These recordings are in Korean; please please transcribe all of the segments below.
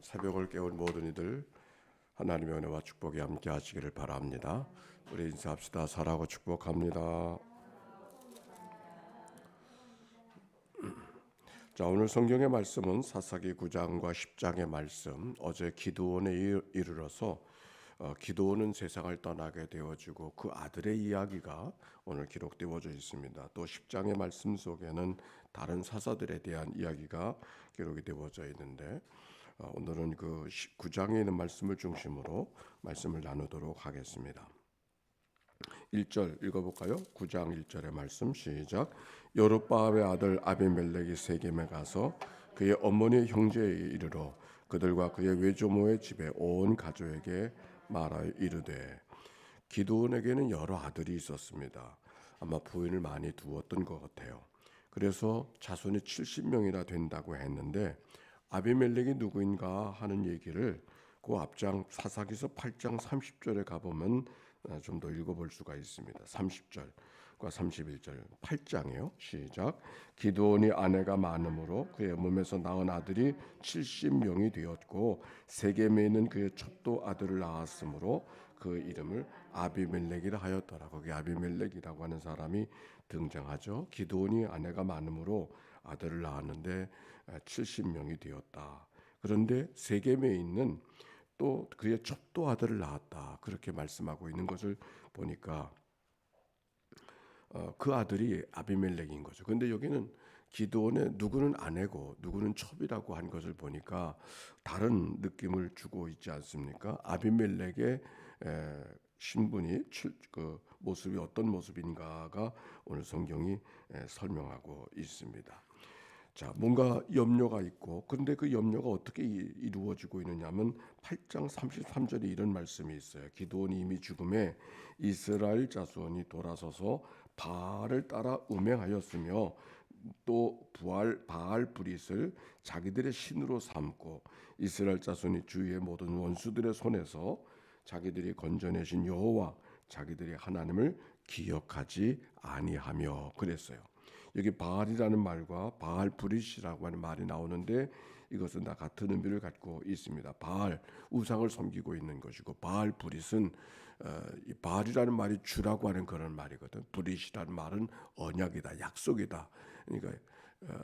새벽을 깨운 모든 이들 하나님의 은혜와 축복이 함께 하시기를 바랍니다. 우리 인사합시다. 사랑하고 축복합니다. 자, 오늘 성경의 말씀은 사사기 9장과 10장의 말씀. 어제 기드온에 이르러서 기드온은 세상을 떠나게 되어지고 그 아들의 이야기가 오늘 기록되어져 있습니다. 또 10장의 말씀 속에는 다른 사사들에 대한 이야기가 기록이 되어져 있는데 오늘은 그 9장에 있는 말씀을 중심으로 말씀을 나누도록 하겠습니다. 1절 읽어볼까요? 9장 1절의 말씀 시작. 여룹바알의 아들 아비멜렉이 세겜에 가서 그의 어머니 형제에 이르러 그들과 그의 외조모의 집에 온 가족에게 말하여 이르되, 기드온에게는 여러 아들이 있었습니다. 아마 부인을 많이 두었던 것 같아요. 그래서 자손이 70명이나 된다고 했는데 아비멜렉이 누구인가 하는 얘기를 그 앞장 사사기서 8장 30절에 가보면 좀 더 읽어볼 수가 있습니다. 30절과 31절 8장이요. 시작. 기드온이 아내가 많음으로 그의 몸에서 낳은 아들이 70명이 되었고 세겜에 있는 그의 첩도 아들을 낳았으므로 그 이름을 아비멜렉이라 하였더라. 거기 아비멜렉이라고 하는 사람이 등장하죠. 기드온이 아내가 많음으로 아들을 낳았는데 70명이 되었다. 그런데 세겜에 있는 또 그의 첩도 아들을 낳았다. 그렇게 말씀하고 있는 것을 보니까 그 아들이 아비멜렉인 거죠. 그런데 여기는 기드온의 누구는 아내고 누구는 첩이라고 한 것을 보니까 다른 느낌을 주고 있지 않습니까? 아비멜렉의 신분이 그 모습이 어떤 모습인가가 오늘 성경이 설명하고 있습니다. 자, 뭔가 염려가 있고, 그런데 그 염려가 어떻게 이루어지고 있느냐면 8장 33절에 이런 말씀이 있어요. 기드온이 이미 죽음에 이스라엘 자손이 돌아서서 바알을 따라 음행하였으며 또 바알 브릿을 자기들의 신으로 삼고 이스라엘 자손이 주위의 모든 원수들의 손에서 자기들이 건져내신 여호와 자기들의 하나님을 기억하지 아니하며 그랬어요. 여기 바알이라는 말과 바알 브릿이라고 하는 말이 나오는데 이것은 다 같은 의미를 갖고 있습니다. 바알, 우상을 섬기고 있는 것이고 바알 브릿은 이 바알이라는 말이 주라고 하는 그런 말이거든. 브릿이라는 말은 언약이다, 약속이다. 그러니까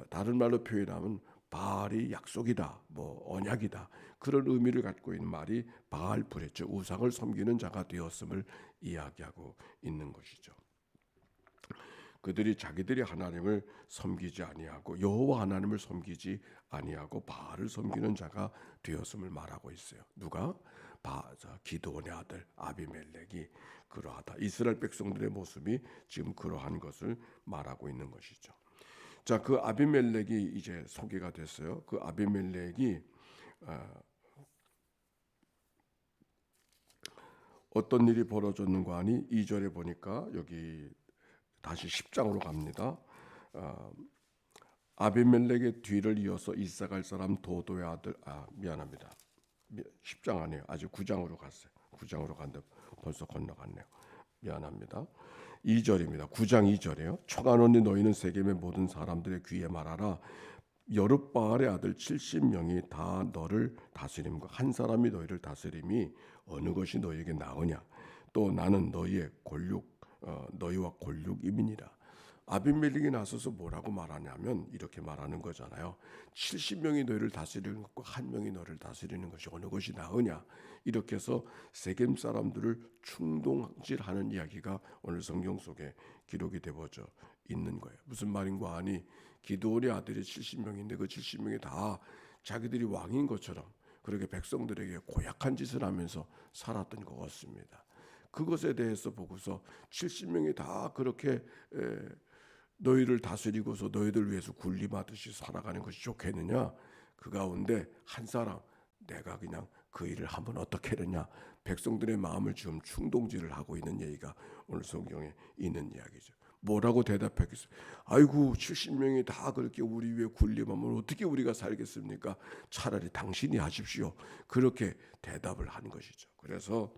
다른 말로 표현하면 바알이 약속이다, 뭐 언약이다. 그런 의미를 갖고 있는 말이 바알 브릿, 즉 우상을 섬기는 자가 되었음을 이야기하고 있는 것이죠. 그들이 자기들이 하나님을 섬기지 아니하고 여호와 하나님을 섬기지 아니하고 바알을 섬기는 자가 되었음을 말하고 있어요. 누가? 기드온의 아들 아비멜렉이 그러하다. 이스라엘 백성들의 모습이 지금 그러한 것을 말하고 있는 것이죠. 자, 그 아비멜렉이 이제 소개가 됐어요. 그 아비멜렉이 어떤 일이 벌어졌는가 하니 2절에 보니까 여기 다시 10장으로 갑니다. 아비멜렉의 뒤를 이어서 이사갈 사람 도도의 아들 미안합니다. 10장 아니에요. 아직 9장으로 갔어요. 9장으로 갔는데 벌써 건너갔네요. 미안합니다. 2절입니다. 9장 2절이에요. 초간원이 너희는 세겜의 모든 사람들의 귀에 말하라. 여룹바알의 아들 70명이 다 너를 다스림과 한 사람이 너희를 다스림이 어느 것이 너희에게 나으냐. 또 나는 너희와 골육임이니라. 아비멜렉이 나서서 뭐라고 말하냐면 이렇게 말하는 거잖아요. 70명이 너희를 다스리는 것과 한 명이 너를 다스리는 것이 어느 것이 나으냐. 이렇게 해서 세겜 사람들을 충동질하는 이야기가 오늘 성경 속에 기록이 되어져 있는 거예요. 무슨 말인가 하니 기드온의 아들이 70명인데 그 70명이 다 자기들이 왕인 것처럼 그렇게 백성들에게 고약한 짓을 하면서 살았던 것 같습니다. 그것에 대해서 보고서 70명이 다 그렇게 너희를 다스리고서 너희들 위해서 군림하듯이 살아가는 것이 좋겠느냐? 그 가운데 한 사람 내가 그냥 그 일을 하면 어떻게 되냐? 백성들의 마음을 지금 충동질을 하고 있는 얘기가 오늘 성경에 있는 이야기죠. 뭐라고 대답했겠어요? 아이고 70명이 다 그렇게 우리 위에 군림하면 어떻게 우리가 살겠습니까? 차라리 당신이 하십시오. 그렇게 대답을 한 것이죠. 그래서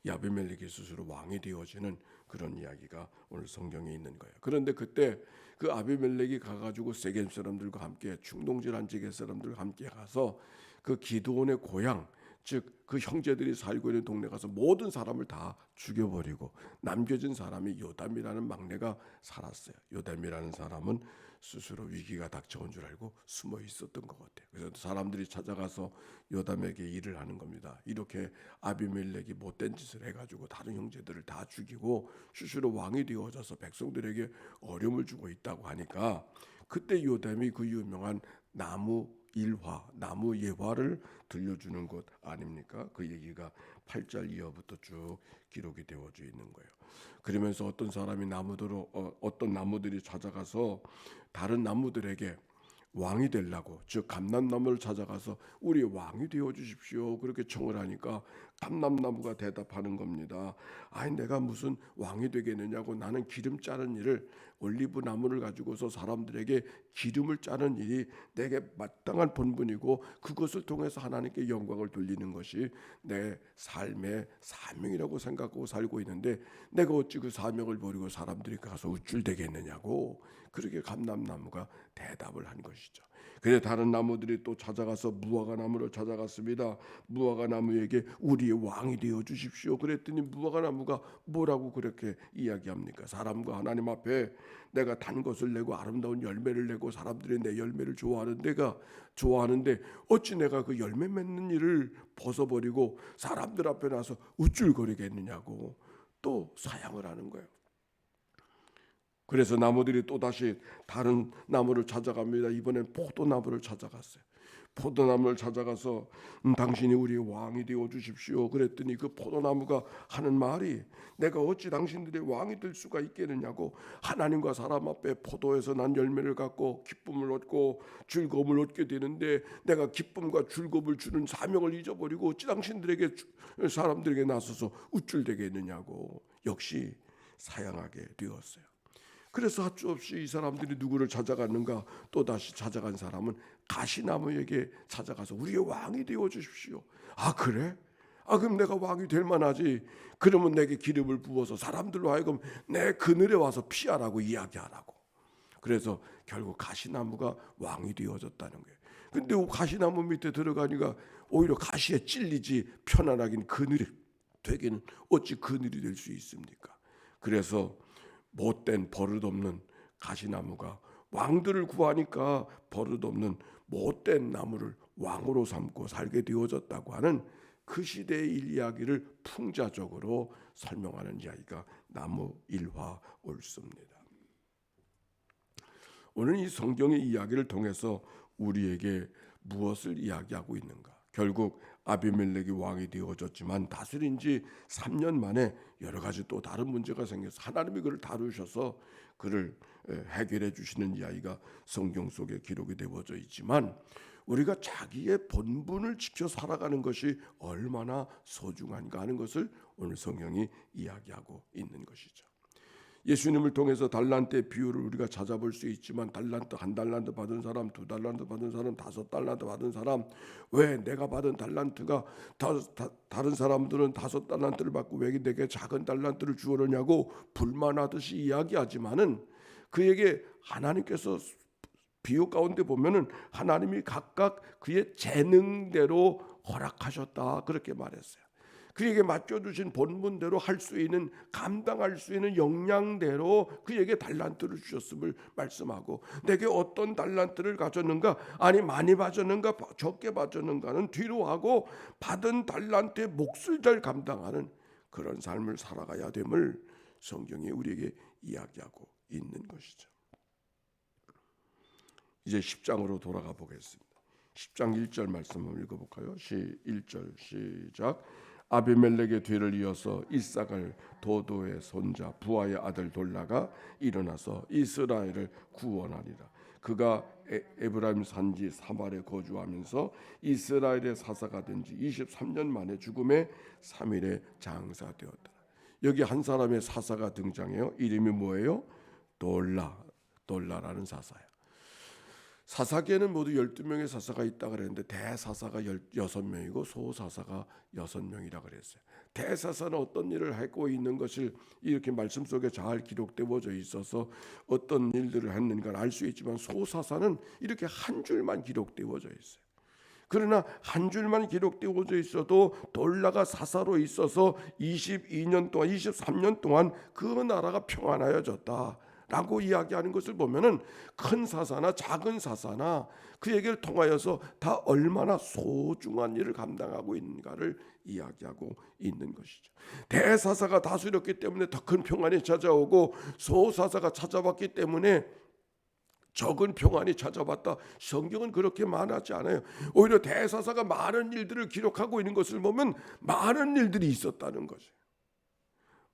아비멜렉이 스스로 왕이 되어지는 그런 이야기가 오늘 성경에 있는 거예요. 그런데 그때 그 아비멜렉이 가가지고 세겜 사람들과 함께 충동질한 지게 사람들과 함께 가서 그 기드온의 고향, 즉 그 형제들이 살고 있는 동네 가서 모든 사람을 다 죽여버리고 남겨진 사람이 요담이라는 막내가 살았어요. 요담이라는 사람은 스스로 위기가 닥쳐온 줄 알고 숨어 있었던 것 같아요. 그래서 사람들이 찾아가서 요담에게 일을 하는 겁니다. 이렇게 아비멜렉이 못된 짓을 해가지고 다른 형제들을 다 죽이고 스스로 왕이 되어져서 백성들에게 어려움을 주고 있다고 하니까, 그때 요담이 그 유명한 나무 일화, 나무 예화를 들려주는 것 아닙니까? 그 얘기가 8절 이하부터 쭉 기록이 되어져 있는 거예요. 그러면서 어떤 나무들이 찾아가서 다른 나무들에게 왕이 되려고, 즉 감람나무를 찾아가서 우리 왕이 되어 주십시오 그렇게 청을 하니까 감람나무가 대답하는 겁니다. 아니 내가 무슨 왕이 되겠느냐고, 나는 기름 짜는 일을, 올리브 나무를 가지고서 사람들에게 기름을 짜는 일이 내게 마땅한 본분이고 그것을 통해서 하나님께 영광을 돌리는 것이 내 삶의 사명이라고 생각하고 살고 있는데 내가 어찌 그 사명을 버리고 사람들이 가서 우쭐대겠느냐고, 그렇게 감람나무가 대답을 한 것이죠. 그래 다른 나무들이 또 찾아가서 무화과 나무를 찾아갔습니다. 무화과 나무에게 우리의 왕이 되어 주십시오 그랬더니 무화과 나무가 뭐라고 그렇게 이야기합니까? 사람과 하나님 앞에 내가 단 것을 내고 아름다운 열매를 내고 사람들이 내 열매를 좋아하는데 어찌 내가 그 열매 맺는 일을 벗어버리고 사람들 앞에 나서 우쭐거리겠느냐고 또 사양을 하는 거예요. 그래서 나무들이 또다시 다른 나무를 찾아갑니다. 이번엔 포도나무를 찾아갔어요. 포도나무를 찾아가서 당신이 우리의 왕이 되어 주십시오 그랬더니 그 포도나무가 하는 말이, 내가 어찌 당신들의 왕이 될 수가 있겠느냐고, 하나님과 사람 앞에 포도에서 난 열매를 갖고 기쁨을 얻고 즐거움을 얻게 되는데 내가 기쁨과 즐거움을 주는 사명을 잊어버리고 어찌 사람들에게 나서서 우쭐대겠느냐고 역시 사양하게 되었어요. 그래서 할 수 없이 이 사람들이 누구를 찾아갔는가, 또다시 찾아간 사람은 가시나무에게 찾아가서 우리의 왕이 되어 주십시오. 아 그래? 아 그럼 내가 왕이 될 만하지. 그러면 내게 기름을 부어서 사람들로 하여금 내 그늘에 와서 피하라고 이야기하라고. 그래서 결국 가시나무가 왕이 되어졌다는 거예요. 근데 가시나무 밑에 들어가니까 오히려 가시에 찔리지 편안하긴 그늘이 되기는 어찌 그늘이 될 수 있습니까? 그래서 못된 버릇없는 가시나무가 왕들을 구하니까 버릇없는 못된 나무를 왕으로 삼고 살게 되어졌다고 하는 그 시대의 이야기를 풍자적으로 설명하는 이야기가 나무 일화 옳습니다. 오늘 이 성경의 이야기를 통해서 우리에게 무엇을 이야기하고 있는가? 결국 아비멜렉이 왕이 되어졌지만 다스린 지 3년 만에 여러 가지 또 다른 문제가 생겨서 하나님이 그를 다루셔서 그를 해결해 주시는 이야기가 성경 속에 기록이 되어져 있지만, 우리가 자기의 본분을 지켜 살아가는 것이 얼마나 소중한가 하는 것을 오늘 성경이 이야기하고 있는 것이죠. 예수님을 통해서 달란트의 비율을 우리가 찾아볼 수 있지만, 달란트, 한 달란트 받은 사람, 두 달란트 받은 사람, 5달란트 받은 사람, 왜 내가 받은 달란트가 다른 사람들은 5달란트를 받고 왜 내게 작은 달란트를 주었느냐고 불만하듯이 이야기하지만은, 그에게 하나님께서 비유 가운데 보면은 하나님이 각각 그의 재능대로 허락하셨다 그렇게 말했어요. 그에게 맡겨주신 본분대로 할 수 있는, 감당할 수 있는 역량대로 그에게 달란트를 주셨음을 말씀하고, 내게 어떤 달란트를 가졌는가, 아니 많이 받았는가 적게 받았는가는 뒤로 하고 받은 달란트의 몫을 잘 감당하는 그런 삶을 살아가야 됨을 성경이 우리에게 이야기하고 있는 것이죠. 이제 10장으로 돌아가 보겠습니다. 10장 1절 말씀 한번 읽어볼까요? 1절 시작. 아비멜렉의 뒤를 이어서 이삭을 도도의 손자 부하의 아들 돌라가 일어나서 이스라엘을 구원하리라. 그가 에브라임 산지 사말에 거주하면서 이스라엘의 사사가 된 지 23년 만에 죽음의 3일에 장사되었다. 여기 한 사람의 사사가 등장해요. 이름이 뭐예요? 돌라라는 사사예요. 사사계는 모두 12명의 사사가 있다 그랬는데 대사사가 6명이고 소사사가 6명이라 그랬어요. 대사사는 어떤 일을 하고 있는 것을 이렇게 말씀 속에 잘 기록되어져 있어서 어떤 일들을 했는가를 알 수 있지만, 소사사는 이렇게 한 줄만 기록되어져 있어요. 그러나 한 줄만 기록되어져 있어도 돌라가 사사로 있어서 22년 동안 23년 동안 그 나라가 평안하여졌다 라고 이야기하는 것을 보면은 큰 사사나 작은 사사나 그 얘기를 통하여서 다 얼마나 소중한 일을 감당하고 있는가를 이야기하고 있는 것이죠. 대사사가 다스렸기 때문에 더 큰 평안이 찾아오고 소사사가 찾아왔기 때문에 적은 평안이 찾아왔다. 성경은 그렇게 말하지 않아요. 오히려 대사사가 많은 일들을 기록하고 있는 것을 보면 많은 일들이 있었다는 거죠.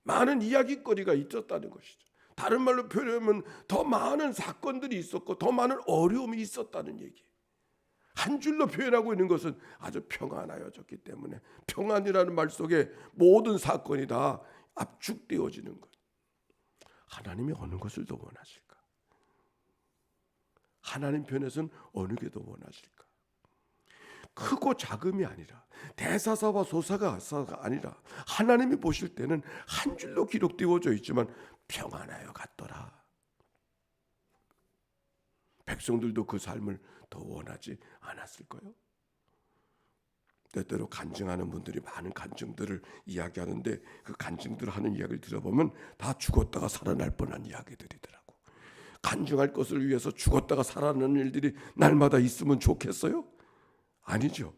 많은 이야기거리가 있었다는 것이죠. 다른 말로 표현하면 더 많은 사건들이 있었고 더 많은 어려움이 있었다는 얘기. 한 줄로 표현하고 있는 것은 아주 평안하여졌기 때문에 평안이라는 말 속에 모든 사건이 다 압축되어지는 것. 하나님이 어느 것을 더 원하실까? 하나님 편에서는 어느 게 더 원하실까? 크고 작음이 아니라 대사사와 소사가 아니라 하나님이 보실 때는 한 줄로 기록되어져 있지만 평안하여 갔더라. 백성들도 그 삶을 더 원하지 않았을까요? 때때로 간증하는 분들이 많은 간증들을 이야기하는데 그 간증들을 하는 이야기를 들어보면 다 죽었다가 살아날 뻔한 이야기들이더라고. 간증할 것을 위해서 죽었다가 살아나는 일들이 날마다 있으면 좋겠어요? 아니죠.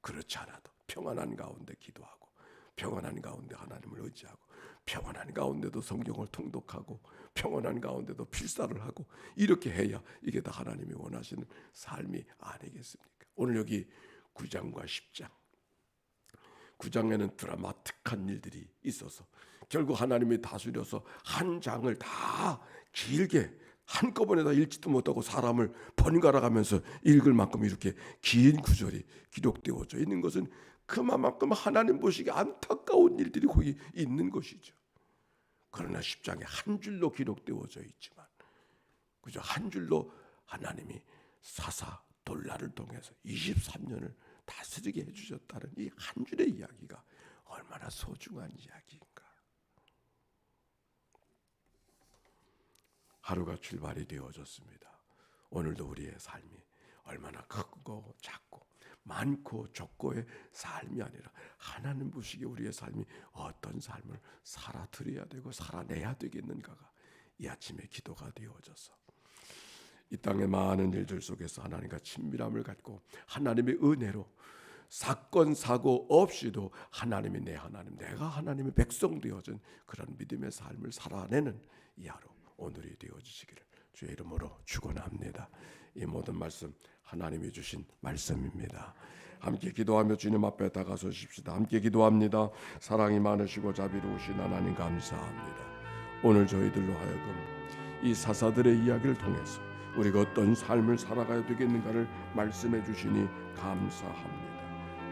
그렇지 않아도 평안한 가운데 기도하고 평안한 가운데 하나님을 의지하고 평안한 가운데도 성경을 통독하고 평안한 가운데도 필사를 하고 이렇게 해야 이게 다 하나님이 원하시는 삶이 아니겠습니까? 오늘 여기 9장과 10장 9장에는 드라마틱한 일들이 있어서 결국 하나님이 다스려서 한 장을 다 길게 한꺼번에 다 읽지도 못하고 사람을 번갈아 가면서 읽을 만큼 이렇게 긴 구절이 기록되어져 있는 것은 그만큼 하나님 보시기에 안타까운 일들이 거기 있는 것이죠. 그러나 10장에 한 줄로 기록되어져 있지만 그저 한 줄로 하나님이 사사 돌라를 통해서 23년을 다스리게 해주셨다는 이 한 줄의 이야기가 얼마나 소중한 이야기인가. 하루가 출발이 되어졌습니다. 오늘도 우리의 삶이 얼마나 크고 작고 많고 적고의 삶이 아니라 하나님 보시기에 우리의 삶이 어떤 삶을 살아드려야 되고 살아내야 되겠는가가 이 아침의 기도가 되어져서 이 땅의 많은 일들 속에서 하나님과 친밀함을 갖고 하나님의 은혜로 사건 사고 없이도 하나님이 내 하나님, 내가 하나님의 백성 되어진 그런 믿음의 삶을 살아내는 이 하루 오늘이 되어지시기를 주의 이름으로 축원합니다. 이 모든 말씀 하나님이 주신 말씀입니다. 함께 기도하며 주님 앞에 다가서십시다. 함께 기도합니다. 사랑이 많으시고 자비로우신 하나님 감사합니다. 오늘 저희들로 하여금 이 사사들의 이야기를 통해서 우리가 어떤 삶을 살아가야 되겠는가를 말씀해 주시니 감사합니다.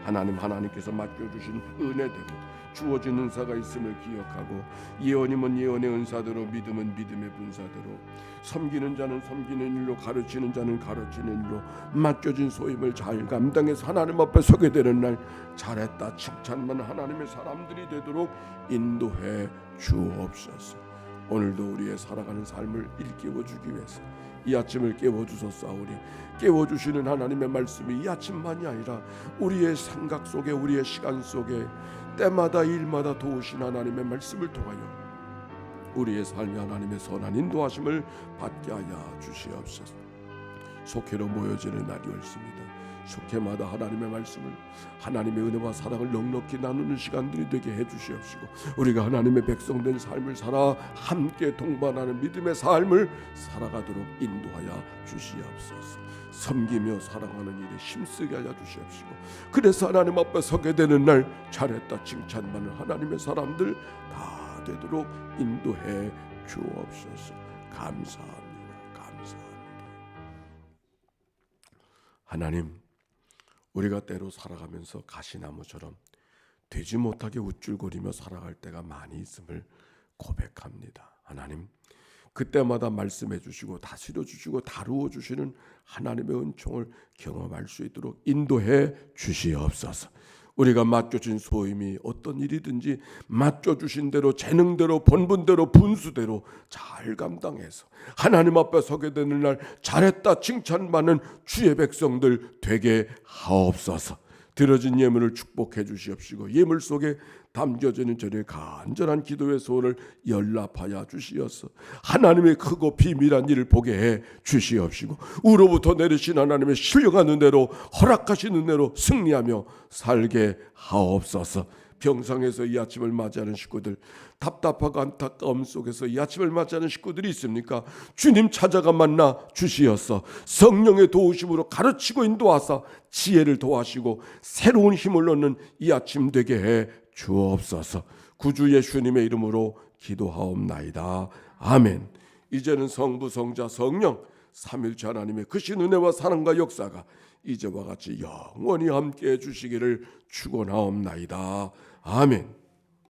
하나님께서 맡겨주신 은혜대로 주어진 은사가 있음을 기억하고 예언이면 예언의 은사대로 믿음은 믿음의 분사대로 섬기는 자는 섬기는 일로 가르치는 자는 가르치는 일로 맡겨진 소임을 잘 감당해서 하나님 앞에 서게 되는 날 잘했다 칭찬만 하나님의 사람들이 되도록 인도해 주옵소서. 오늘도 우리의 살아가는 삶을 일깨워주기 위해서 이 아침을 깨워주셨사오니 깨워주시는 하나님의 말씀이 이 아침만이 아니라 우리의 생각 속에 우리의 시간 속에 때마다 일마다 도우신 하나님의 말씀을 통하여 우리의 삶이 하나님의 선한 인도하심을 받게 하여 주시옵소서. 속회로 모여지는 날이 옳습니다. 속회마다 하나님의 말씀을 하나님의 은혜와 사랑을 넉넉히 나누는 시간들이 되게 해주시옵시고 우리가 하나님의 백성된 삶을 살아 함께 동반하는 믿음의 삶을 살아가도록 인도하여 주시옵소서. 섬기며 사랑하는 일에 힘쓰게 하여 주시옵시고 그래서 하나님 앞에 서게 되는 날 잘했다 칭찬받는 하나님의 사람들 다 되도록 인도해 주옵소서. 감사합니다. 감사합니다. 하나님, 우리가 때로 살아가면서 가시나무처럼 되지 못하게 우쭐거리며 살아갈 때가 많이 있음을 고백합니다. 하나님, 그때마다 말씀해 주시고 다스려 주시고 다루어 주시는 하나님의 은총을 경험할 수 있도록 인도해 주시옵소서. 우리가 맡겨진 소임이 어떤 일이든지 맡겨주신 대로 재능대로 본분대로 분수대로 잘 감당해서 하나님 앞에 서게 되는 날 잘했다 칭찬받는 주의 백성들 되게 하옵소서. 드려진 예물을 축복해 주시옵시고 예물 속에 담겨지는 저의 간절한 기도의 소원을 연락하여 주시옵소서. 하나님의 크고 비밀한 일을 보게 해 주시옵시고 우로부터 내리신 하나님의 신령한 은혜로 허락하시는 은혜로 승리하며 살게 하옵소서. 병상에서 이 아침을 맞이하는 식구들, 답답하고 안타까움 속에서 이 아침을 맞이하는 식구들이 있습니까? 주님 찾아가 만나 주시옵소서. 성령의 도우심으로 가르치고 인도하사 지혜를 도하시고 새로운 힘을 얻는 이 아침 되게 해 주옵소서. 구주 예수님의 이름으로 기도하옵나이다. 아멘. 이제는 성부 성자 성령 삼일체 하나님의 크신 은혜와 사랑과 역사가 이제와 같이 영원히 함께해 주시기를 축원하옵나이다. 아멘.